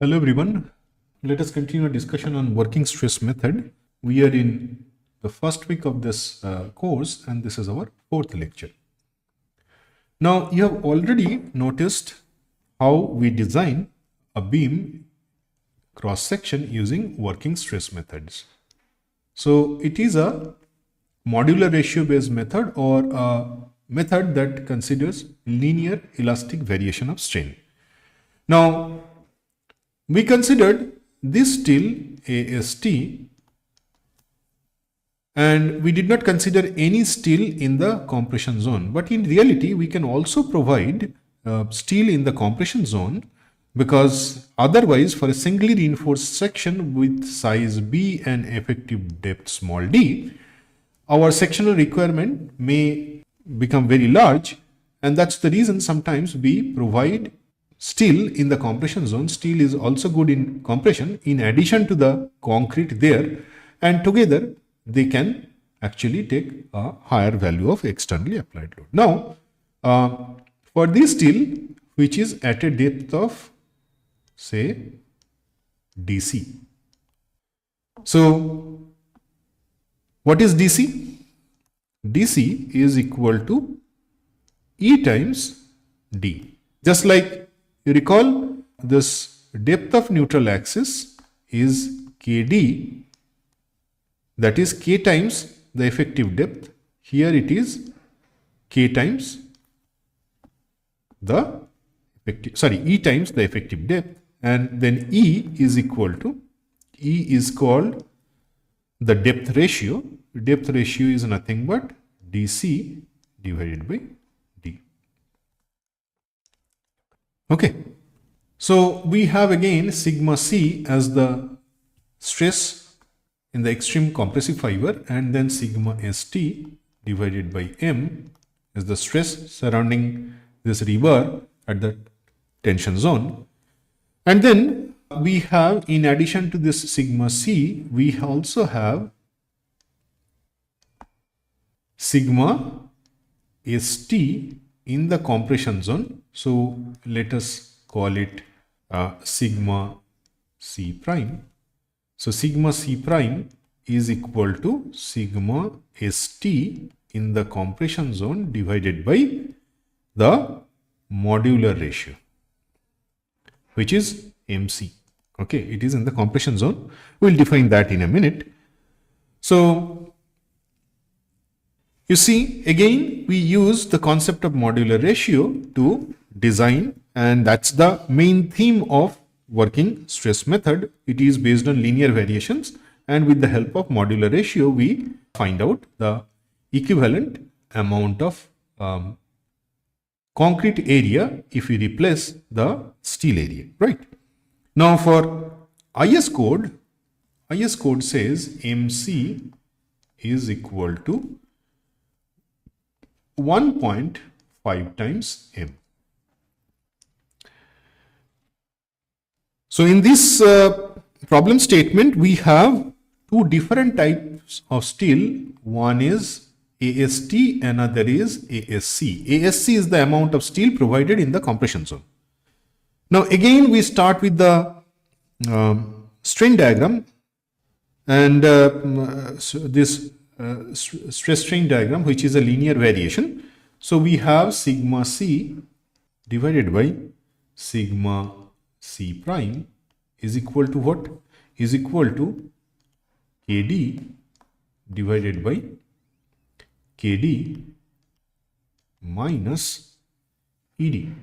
Hello everyone. Let us continue our discussion on working stress method. We are in the first week of this course and this is our fourth lecture. Now you have already noticed how we design a beam cross section using working stress methods. So it is a modular ratio based method or a method that considers linear elastic variation of strain. Now we considered this steel AST and we did not consider any steel in the compression zone. But in reality, we can also provide steel in the compression zone because otherwise for a singly reinforced section with size B and effective depth small d, our sectional requirement may become very large, and that's the reason sometimes we provide steel in the compression zone. Steel is also good in compression in addition to the concrete there, and together they can actually take a higher value of externally applied load. Now, for this steel which is at a depth of say DC. So, what is DC? DC is equal to E times D. Just like you recall, this depth of neutral axis is KD, that is K times the effective depth. Here it is K times the E times the effective depth, and then E is equal to, E is called the depth ratio. Depth ratio is nothing but DC divided by D. Okay, so we have again sigma C as the stress in the extreme compressive fiber, and then sigma ST divided by M is the stress surrounding this rebar at the tension zone. And then we have, in addition to this sigma C, we also have sigma ST in the compression zone. So let us call it sigma C prime. So sigma C prime is equal to sigma ST in the compression zone divided by the modular ratio, which is MC. Okay, it is in the compression zone. We'll define that in a minute. So you see, again, we use the concept of modular ratio to design, and that's the main theme of working stress method. It is based on linear variations, and with the help of modular ratio, we find out the equivalent amount of concrete area if we replace the steel area, right? Now for IS code says MC is equal to 1.5 times M. So in this problem statement, we have two different types of steel. One is AST, another is ASC. ASC is the amount of steel provided in the compression zone. Now again, we start with the strain diagram, and this stress strain diagram, which is a linear variation. So we have sigma C divided by sigma C prime is equal to what? Is equal to KD divided by KD minus ED.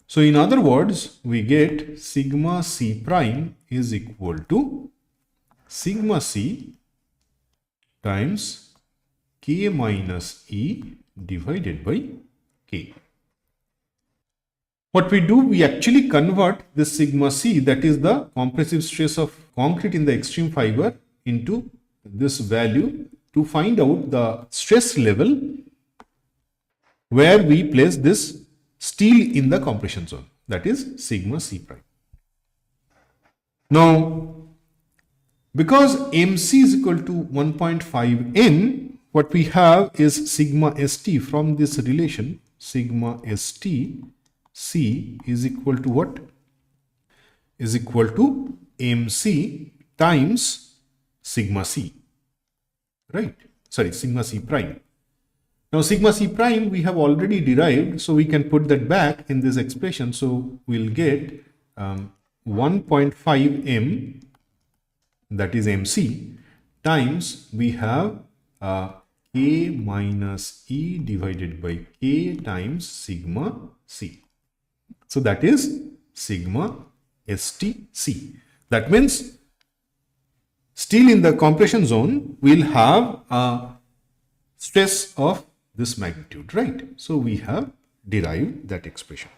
So in other words, we get sigma C prime is equal to sigma C times K minus E divided by K. What we do, we actually convert this sigma C, that is the compressive stress of concrete in the extreme fiber, into this value to find out the stress level where we place this steel in the compression zone, that is sigma C prime. Now, because MC is equal to 1.5 N, what we have is sigma ST from this relation, sigma ST C is equal to what? Is equal to MC times sigma C, right? Sorry, sigma C prime. Now sigma C prime we have already derived, so we can put that back in this expression. So we'll get 1.5 m, that is MC, times we have K minus E divided by K times sigma C. So that is sigma STC. That means still in the compression zone, we'll have a stress of this magnitude, right? So we have derived that expression.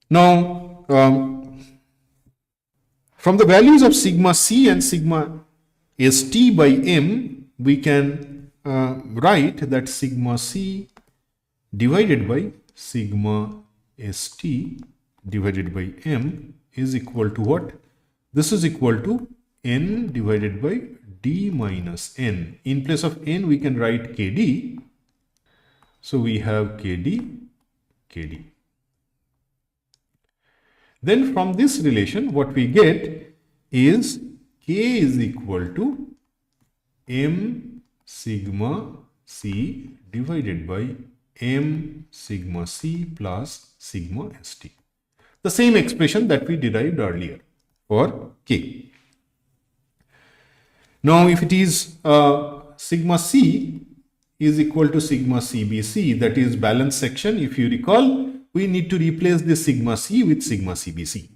Now, from the values of sigma C and sigma ST by M, we can write that sigma C divided by sigma ST divided by M is equal to what? This is equal to N divided by D minus N. In place of N, we can write KD. So we have KD, KD. Then from this relation, what we get is K is equal to M sigma C divided by M sigma C plus sigma ST. The same expression that we derived earlier for K. Now, if it is sigma C is equal to sigma CBC, that is balance section, if you recall, we need to replace this sigma C with sigma CBC.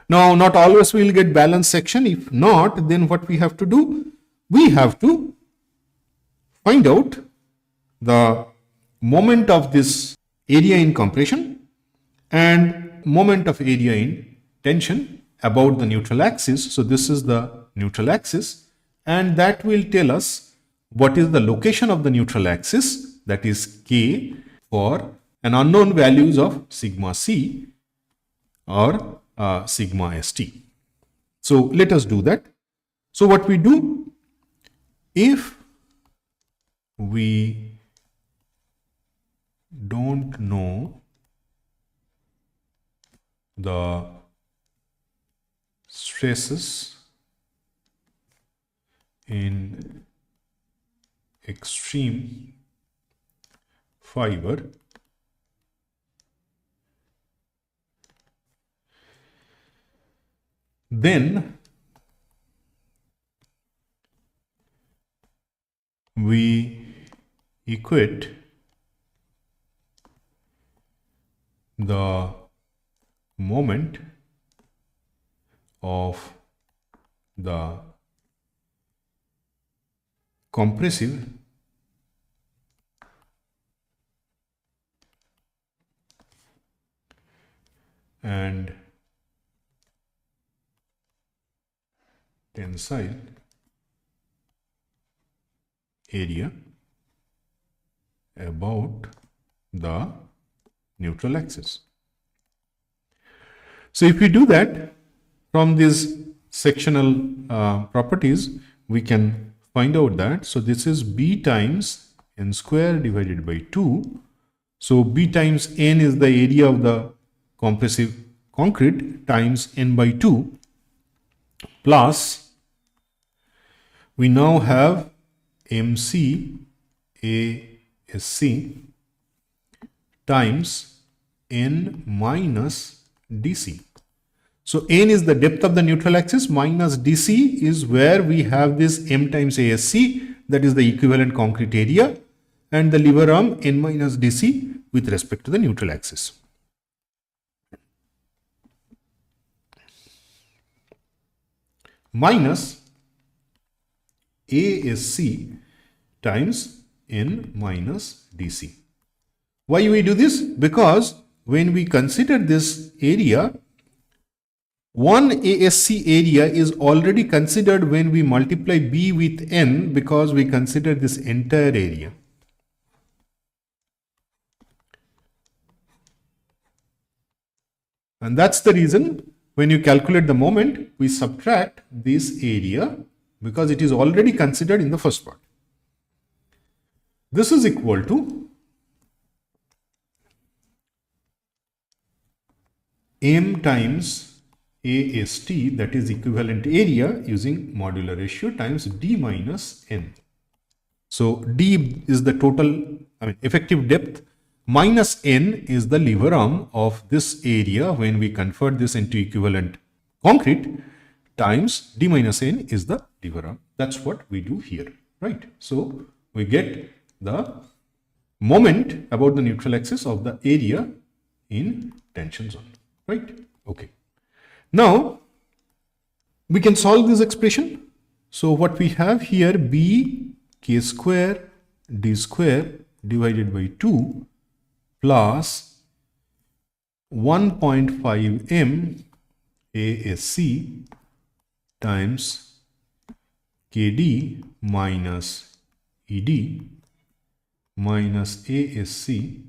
Now, not always we will get balance section. If not, then what we have to do? We have to find out the moment of this area in compression and moment of area in tension about the neutral axis. So this is the neutral axis, and that will tell us what is the location of the neutral axis, that is K, for an unknown values of sigma C or sigma ST. So let us do that. So what we do, if we don't know the stresses in extreme fiber, then we equate the moment of the compressive and tensile area about the neutral axis. So if we do that from these sectional properties, we can find out that, so this is B times n square divided by 2. So B times n is the area of the compressive concrete times n by 2, plus we now have MC ASC times n minus DC. So n is the depth of the neutral axis, minus DC is where we have this m times ASC, that is the equivalent concrete area, and the lever arm n minus DC with respect to the neutral axis. Minus ASC times n minus DC. Why we do this? Because when we consider this area, one ASC area is already considered when we multiply B with n, because we consider this entire area. And that's the reason when you calculate the moment, we subtract this area because it is already considered in the first part. This is equal to M times AST, that is equivalent area, using modular ratio, times D minus N. So D is the total, effective depth, minus N is the lever arm of this area when we convert this into equivalent concrete, times D minus N is the lever arm. That's what we do here, right? So we get the moment about the neutral axis of the area in tension zone, right? Okay. Now we can solve this expression. So what we have here, B k square d square divided by 2 plus 1.5 m ASC times KD minus ED minus ASC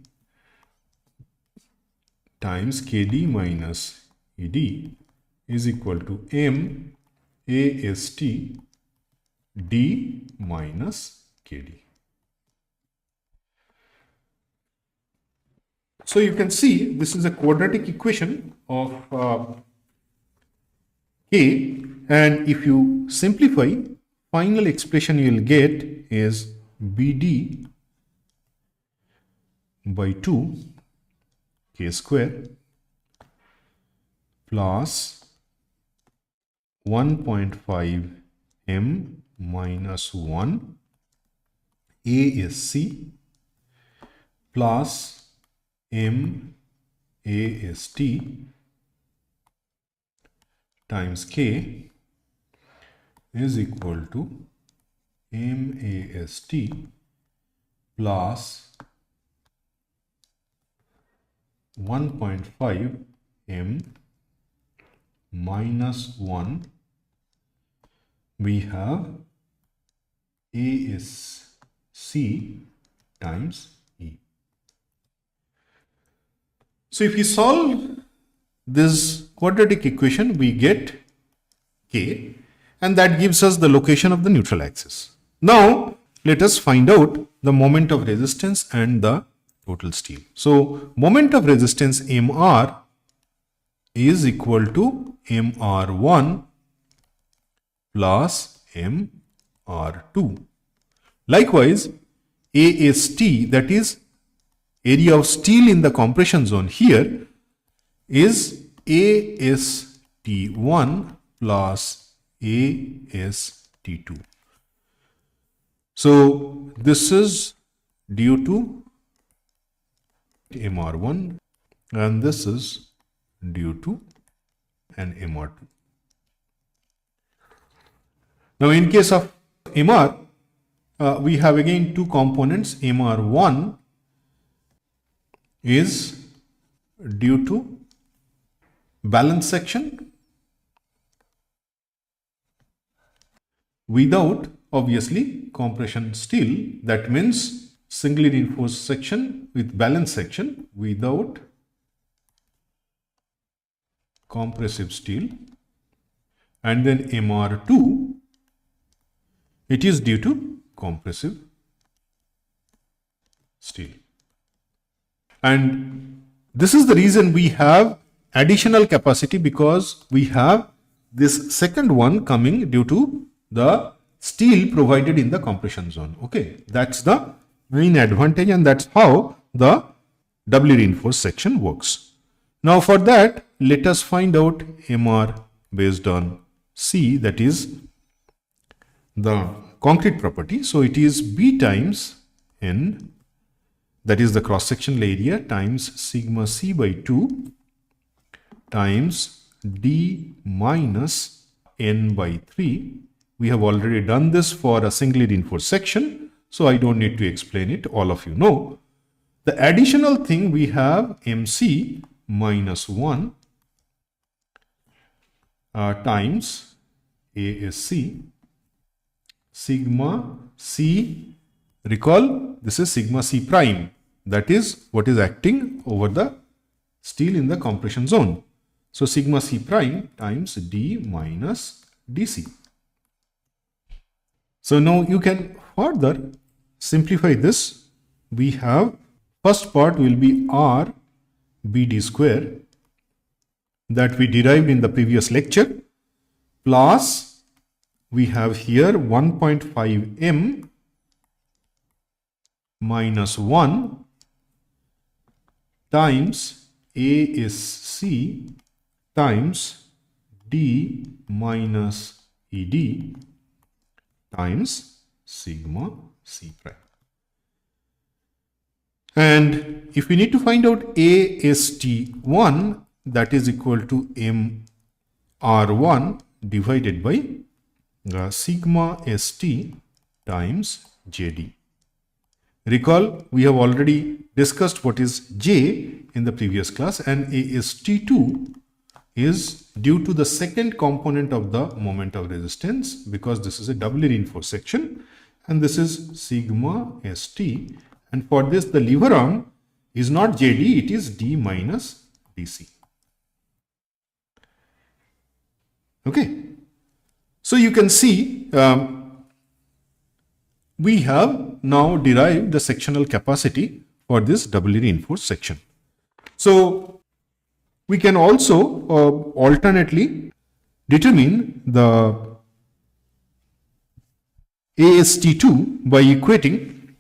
times KD minus ED is equal to M AST D minus KD. So you can see this is a quadratic equation of K, and if you simplify, final expression you will get is BD by 2 K square plus 1.5 M minus 1 ASC plus M AST times K is equal to M AST plus 1.5 M minus 1, we have ASC times E. So if we solve this quadratic equation, we get K, and that gives us the location of the neutral axis. Now let us find out the moment of resistance and the total steel. So moment of resistance MR is equal to MR1 plus MR2. Likewise, AST, that is area of steel in the compression zone, here is AST1 plus AST2. So this is due to MR1 and this is due to an MR2. Now in case of MR, we have again two components. MR1 is due to balance section without obviously compression steel. That means singly reinforced section with balance section without compressive steel. And then MR2, it is due to compressive steel. And this is the reason we have additional capacity, because we have this second one coming due to the steel provided in the compression zone. Okay, that's the main advantage, and that's how the doubly reinforced section works. Now for that, let us find out MR based on C, that is the concrete property. So it is B times N, that is the cross-sectional area, times sigma C by 2 times D minus N by 3. We have already done this for a singly reinforced section, so I don't need to explain it. All of you know. The additional thing, we have MC minus 1 times ASC sigma C. Recall, this is sigma C prime. That is what is acting over the steel in the compression zone. So sigma C prime times D minus DC. So now you can further simplify this. We have first part will be R BD square that we derived in the previous lecture, plus we have here 1.5 m minus 1 times A is C times D minus ED times sigma C prime. And if we need to find out AST1, that is equal to MR1 divided by sigma ST times JD. Recall, we have already discussed what is J in the previous class, and AST2 is due to the second component of the moment of resistance, because this is a doubly reinforced section, and this is sigma ST, and for this the lever arm is not JD, it is D minus DC. Okay, so you can see we have now derived the sectional capacity for this doubly reinforced section. So we can also alternately determine the AST2 by equating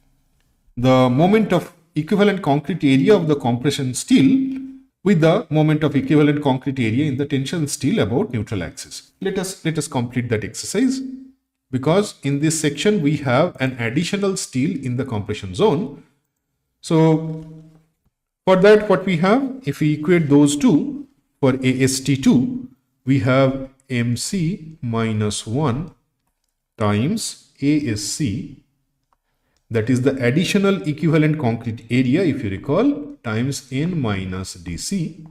the moment of equivalent concrete area of the compression steel with the moment of equivalent concrete area in the tension steel about neutral axis. Let us complete that exercise, because in this section we have an additional steel in the compression zone. So for that, what we have, if we equate those two, for AST2 we have MC minus 1 times ASC, that is the additional equivalent concrete area, if you recall, times N minus DC,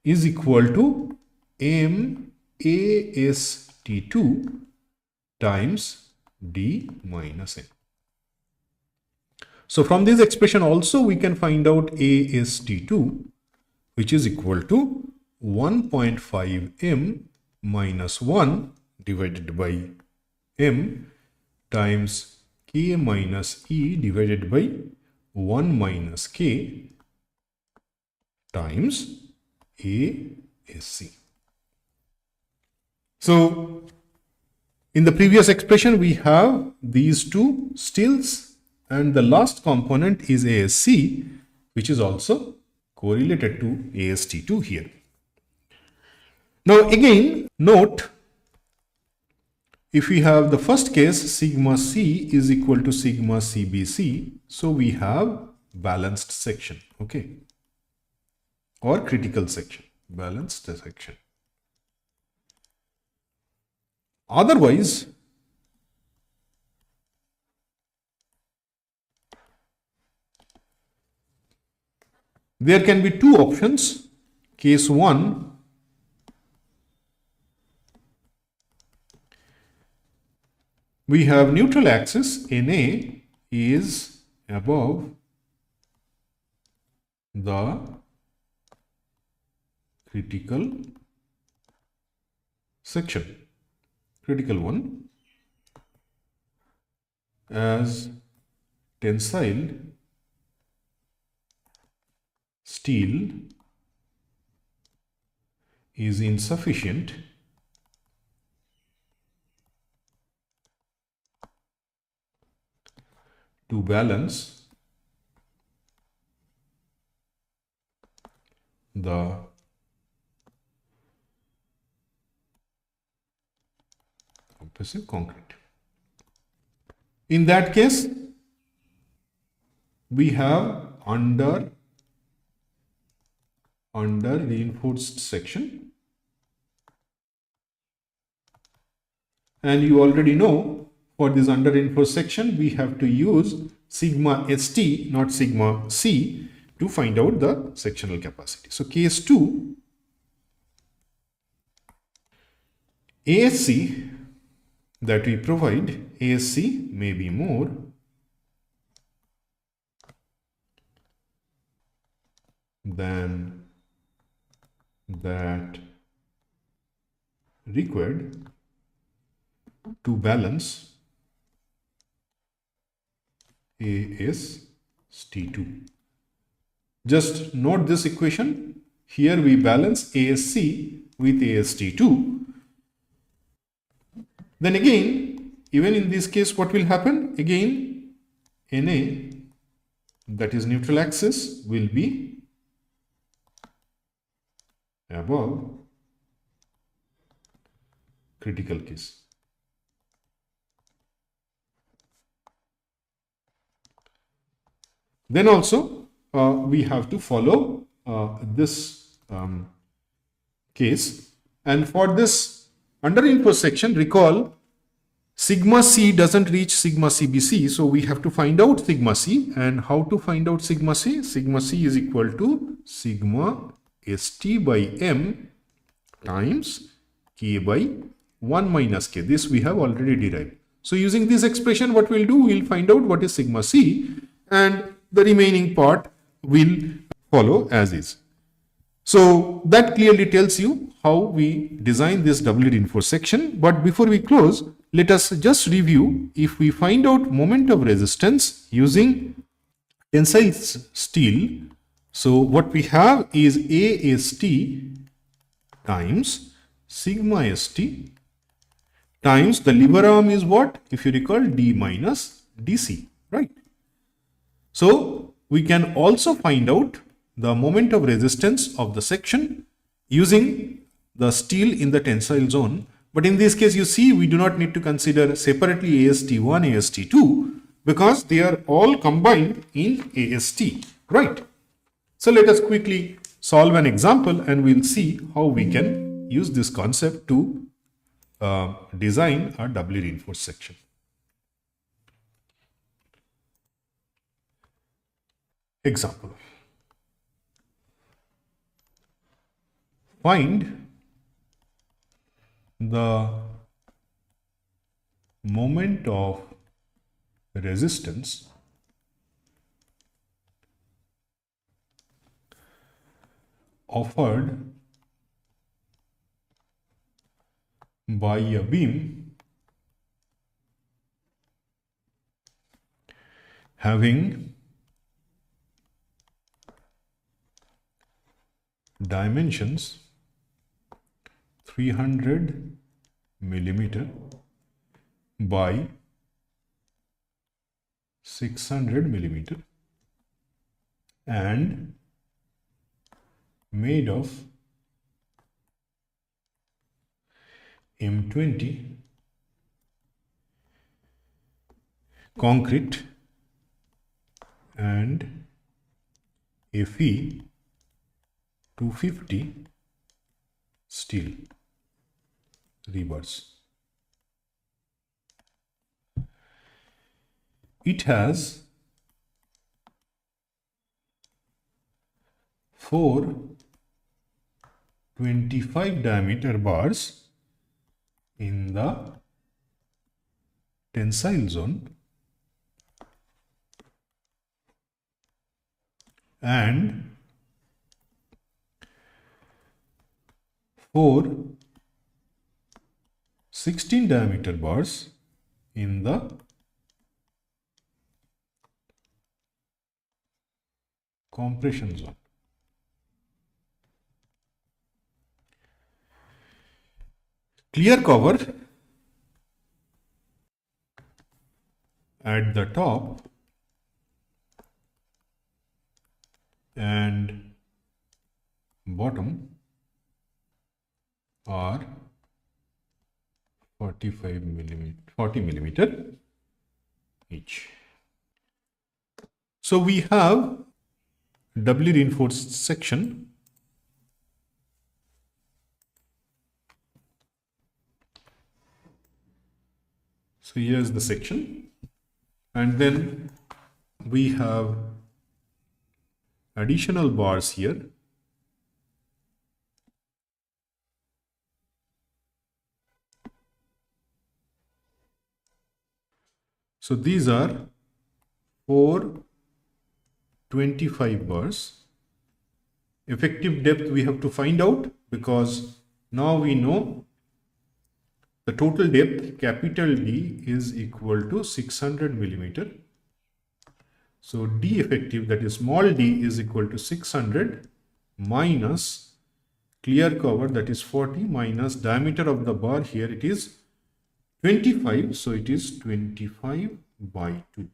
is equal to MAST2 times D minus N. So from this expression also we can find out AST2, which is equal to 1.5 M minus 1 divided by M times K minus E divided by 1 minus K times ASC. So in the previous expression we have these two steels, and the last component is ASC, which is also correlated to AST2 here. Now again, note, if we have the first case, sigma C is equal to sigma CBC, so we have balanced section, okay, or critical section, balanced section. Otherwise, there can be two options. Case 1, we have neutral axis NA is above the critical section, critical one, as tensile steel is insufficient to balance the compressive concrete. In that case, we have under reinforced section, and you already know, for this under reinforced section we have to use sigma ST, not sigma C, to find out the sectional capacity. So case 2, ASC that we provide, ASC may be more than that required to balance AST2. Just note this equation. Here we balance ASC with AST2. Then again, even in this case, what will happen? Again, Na, that is neutral axis, will be above critical case. Then also, we have to follow this case. And for this under-reinforced section, recall sigma C doesn't reach sigma CBC. So we have to find out sigma C. And how to find out sigma C? Sigma C is equal to sigma ST by M times K by 1 minus K. This we have already derived. So using this expression, what we'll do, we'll find out what is sigma C, and the remaining part will follow as is. So that clearly tells you how we design this doubly reinforced section. But before we close, let us just review. If we find out moment of resistance using tensile steel, so what we have is AST times sigma ST times the lever arm is what? If you recall, D minus DC, right? So we can also find out the moment of resistance of the section using the steel in the tensile zone. But in this case, you see, we do not need to consider separately AST1, AST2 because they are all combined in AST, right? So let us quickly solve an example and we'll see how we can use this concept to design a doubly reinforced section. Example. Find the moment of resistance offered by a beam having dimensions 300 millimeter by 600 millimeter and made of M20 concrete and Fe 250 steel rebars. It has 4 25 diameter bars in the tensile zone and 4 16 diameter bars in the compression zone. Clear cover at the top and bottom are 40 millimeter each. So we have doubly reinforced section. So here is the section, and then we have additional bars here. So these are 4 25 bars. Effective depth we have to find out because now we know the total depth capital D is equal to 600 millimeter. So D effective, that is small d, is equal to 600 minus clear cover, that is 40, minus diameter of the bar, here it is 25, so it is 25 by 2.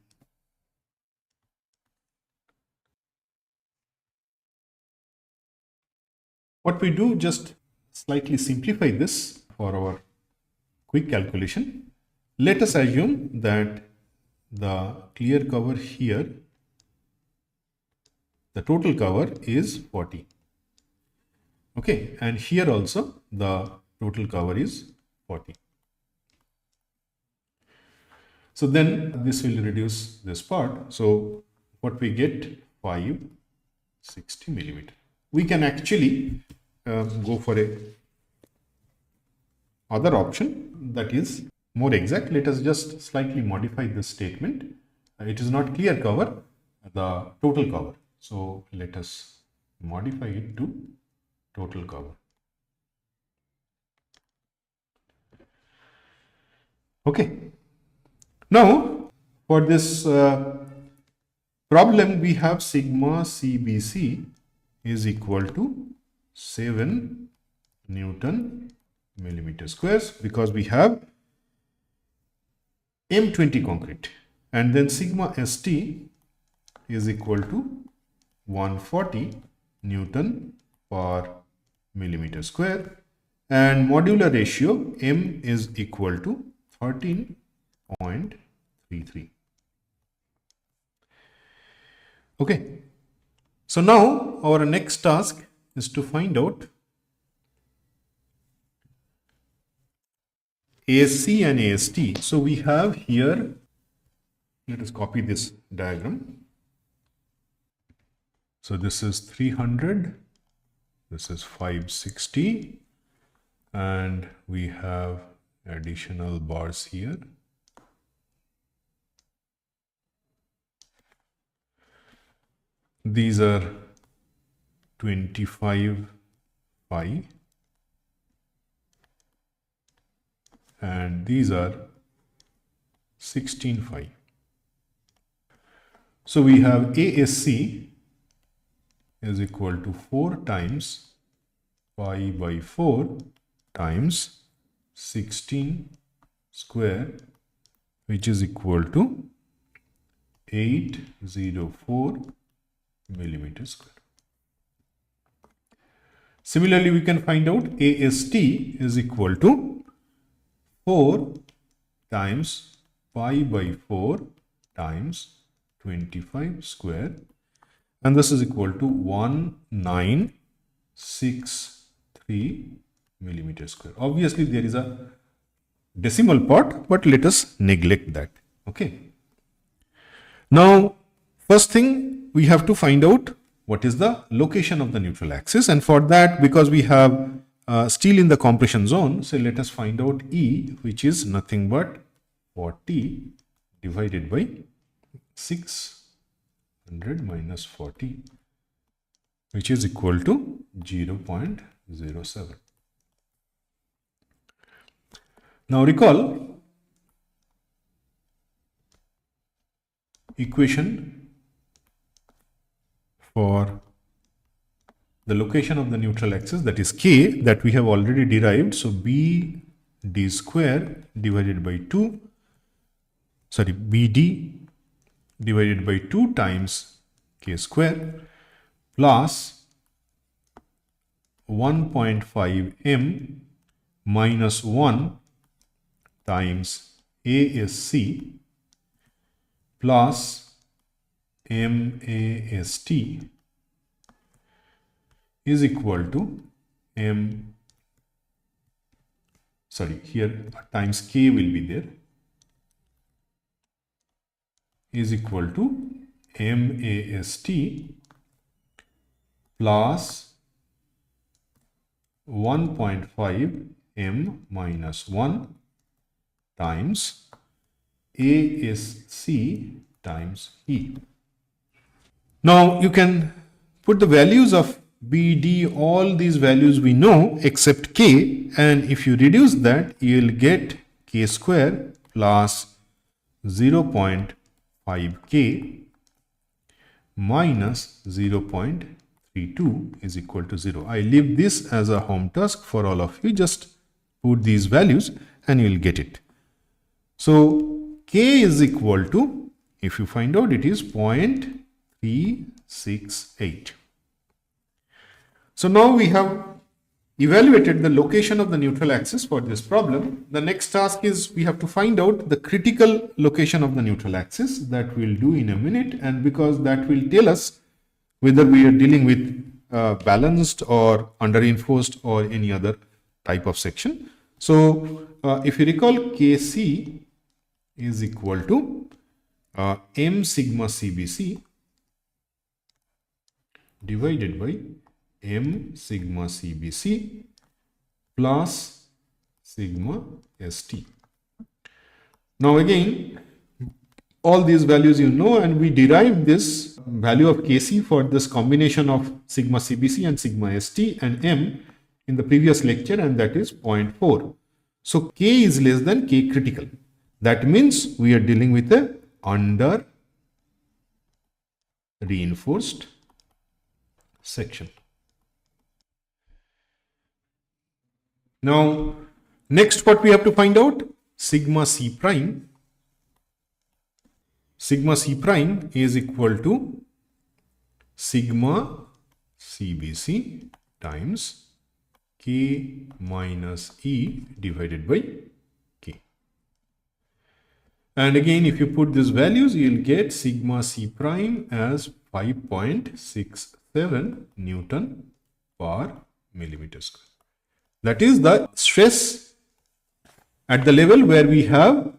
What we do, just slightly simplify this for our quick calculation. Let us assume that the clear cover here, the total cover is 40. Okay, and here also the total cover is 40. So then this will reduce this part. So what we get, 560 millimeter. We can actually go for a other option that is more exact. Let us just slightly modify this statement. It is not clear cover, the total cover. So let us modify it to total cover. Okay. Now for this problem, we have sigma CBC is equal to 7 Newton millimeter squares, because we have M20 concrete, and then sigma ST is equal to 140 Newton per millimeter square, and modular ratio M is equal to 13.33. Okay, so now our next task is to find out ASC and AST. So we have here, let us copy this diagram. So this is 300, this is 560, and we have additional bars here. These are 25 pi, and these are 16 phi. So we have ASC is equal to 4 times pi by 4 times 16 square, which is equal to 804 millimeter square. Similarly, we can find out AST is equal to 4 times pi by 4 times 25 square, and this is equal to 1963 millimeter square. Obviously, there is a decimal part, but let us neglect that. Okay. Now, first thing, we have to find out what is the location of the neutral axis, and for that, because we have steel in the compression zone, so let us find out E, which is nothing but 40 divided by 600 minus 40, which is equal to 0.07. Now recall equation for the location of the neutral axis, that is K, that we have already derived. So B D square divided by 2, sorry, BD divided by 2 times K square plus 1.5 M minus 1 times ASC plus MAST is equal to here times K will be there, is equal to MAST plus 1.5 M minus 1 times ASC times E. Now you can put the values of B, D, all these values we know except K, and if you reduce that, you will get K square plus 0.5K minus 0.3 32 is equal to 0. I leave this as a home task for all of you. Just put these values and you will get it. So K is equal to, if you find out, it is 0.368. So now we have evaluated the location of the neutral axis for this problem. The next task is we have to find out the critical location of the neutral axis. That we'll do in a minute, and because that will tell us whether we are dealing with balanced or under-reinforced or any other type of section. So if you recall, Kc is equal to m sigma CBC divided by m sigma CBC plus sigma ST. Now again, all these values you know, and we derived this value of Kc for this combination of sigma CBC and sigma ST and m in the previous lecture, and that is 0.4. So K is less than K critical. That means we are dealing with a under reinforced section. Now, next what we have to find out, sigma C prime. Sigma C prime is equal to sigma CBC times K minus E divided by K. And again, if you put these values, you will get sigma C prime as 5.67 Newton per millimeter square. That is the stress at the level where we have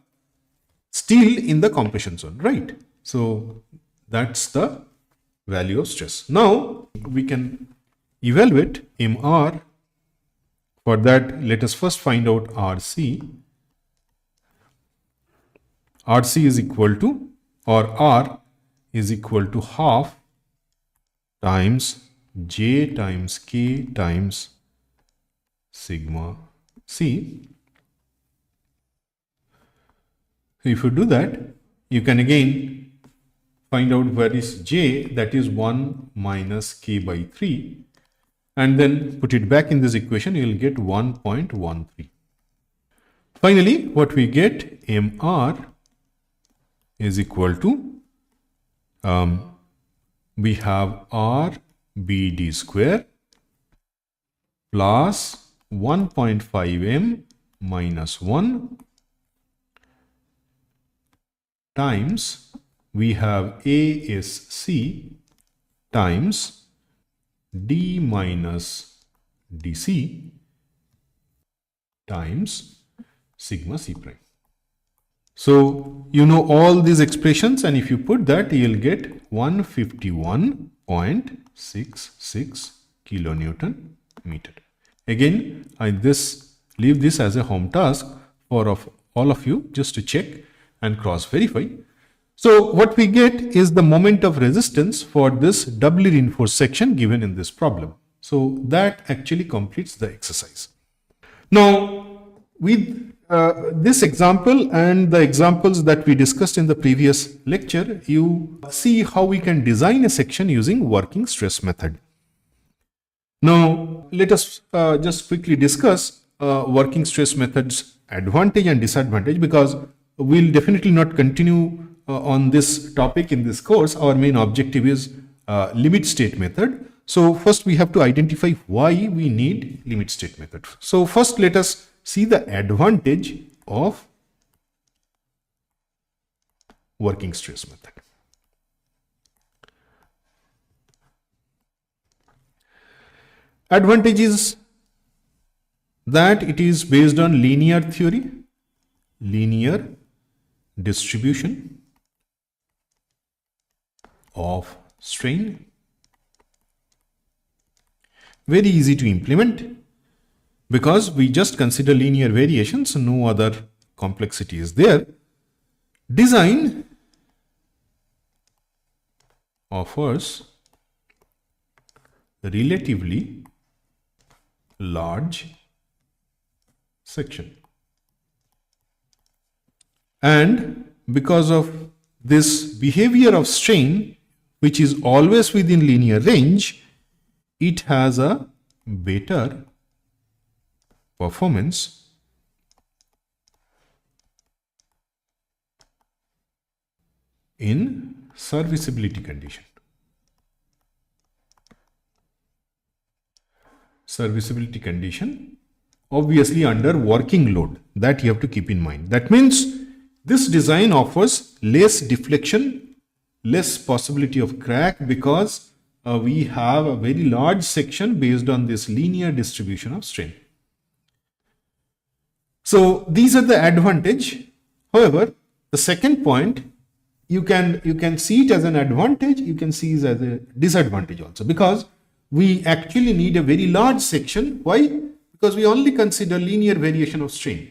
steel in the compression zone, right? So that's the value of stress. Now we can evaluate MR. For that, let us first find out RC. RC is equal to, or R is equal to half times J times K times sigma C. So if you do that, you can again find out where is J, that is 1 minus K by 3, and then put it back in this equation, you will get 1.13. Finally, what we get, MR is equal to, we have RBD square plus 1.5 m minus 1 times we have ASC times D minus DC times sigma C prime. So you know all these expressions, and if you put that, you will get 151.66 kilonewton meter. Again, I leave this as a home task for all of you just to check and cross verify. So what we get is the moment of resistance for this doubly reinforced section given in this problem. So that actually completes the exercise. Now with this example and the examples that we discussed in the previous lecture, you see how we can design a section using working stress method. Now, let us just quickly discuss working stress methods advantage and disadvantage, because we'll definitely not continue on this topic in this course. Our main objective is limit state method. So first we have to identify why we need limit state method. So first let us see the advantage of working stress method. Advantage is that it is based on linear theory, linear distribution of strain, very easy to implement because we just consider linear variations, no other complexity is there. Design offers relatively large section, and because of this behavior of strain, which is always within linear range, it has a better performance in serviceability condition. Serviceability condition, obviously under working load, that you have to keep in mind. That means this design offers less deflection, less possibility of crack, because we have a very large section based on this linear distribution of strain. So these are the advantage. However, the second point, you can see it as an advantage, you can see it as a disadvantage also, because we actually need a very large section. Why? Because we only consider linear variation of strain.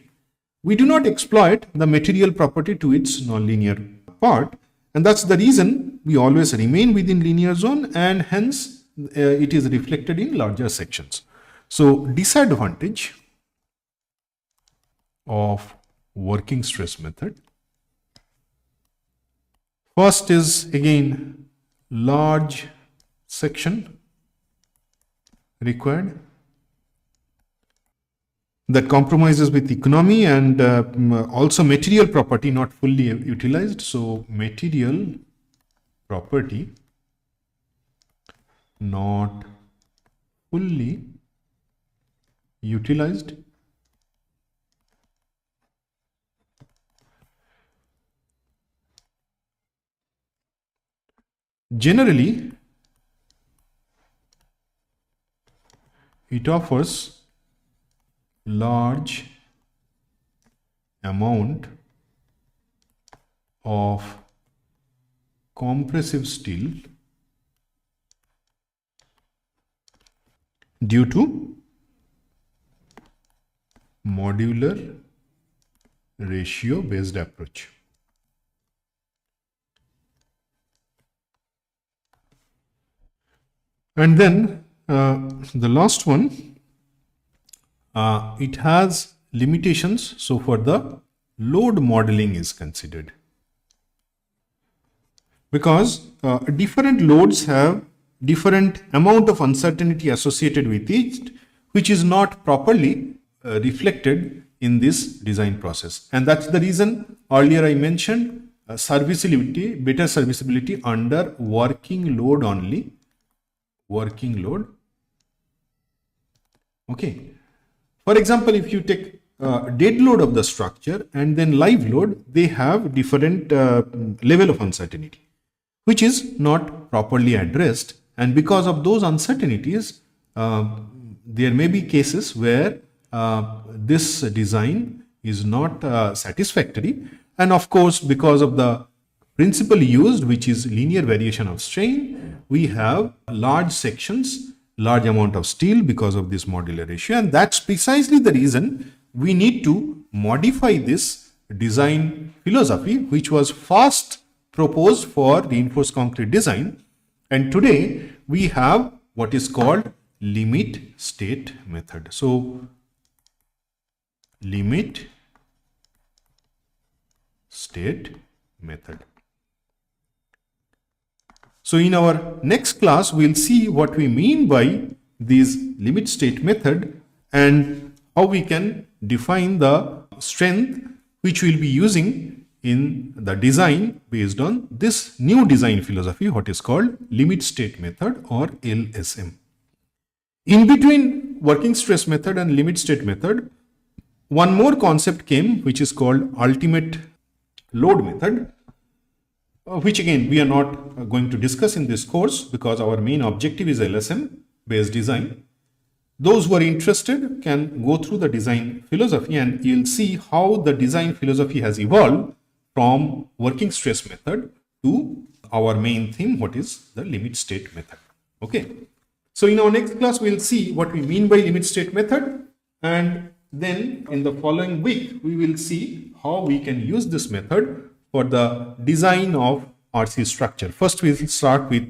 We do not exploit the material property to its nonlinear part, and that's the reason we always remain within linear zone, and hence it is reflected in larger sections. So disadvantage of working stress method. First is again large section required, that compromises with economy, and also material property not fully utilized. So material property not fully utilized. Generally, it offers large amount of compressive steel due to modular ratio based approach. And then the last one, it has limitations. So for the load modeling is considered, because different loads have different amount of uncertainty associated with it, which is not properly reflected in this design process. And that's the reason earlier I mentioned serviceability, better serviceability under working load only. Working load. Okay. For example, if you take dead load of the structure and then live load, they have different level of uncertainty, which is not properly addressed. And because of those uncertainties, there may be cases where this design is not satisfactory. And of course, because of the principle used, which is linear variation of strain, we have large sections, large amount of steel because of this modular ratio. And that's precisely the reason we need to modify this design philosophy, which was first proposed for reinforced concrete design. And today we have what is called limit state method. So limit state method. So in our next class, we'll see what we mean by this limit state method and how we can define the strength which we'll be using in the design based on this new design philosophy, what is called limit state method or LSM. In between working stress method and limit state method, one more concept came, which is called ultimate load method, which again we are not going to discuss in this course because our main objective is LSM based design. Those who are interested can go through the design philosophy and you'll see how the design philosophy has evolved from working stress method to our main theme, what is the limit state method. Okay. So in our next class, we'll see what we mean by limit state method, and then in the following week, we will see how we can use this method for the design of RC structure. First, we'll start with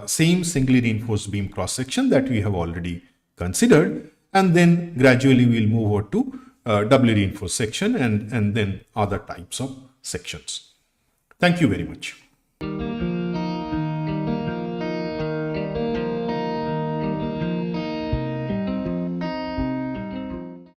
same singly reinforced beam cross section that we have already considered, and then gradually we'll move over to doubly reinforced section and then other types of sections. Thank you very much.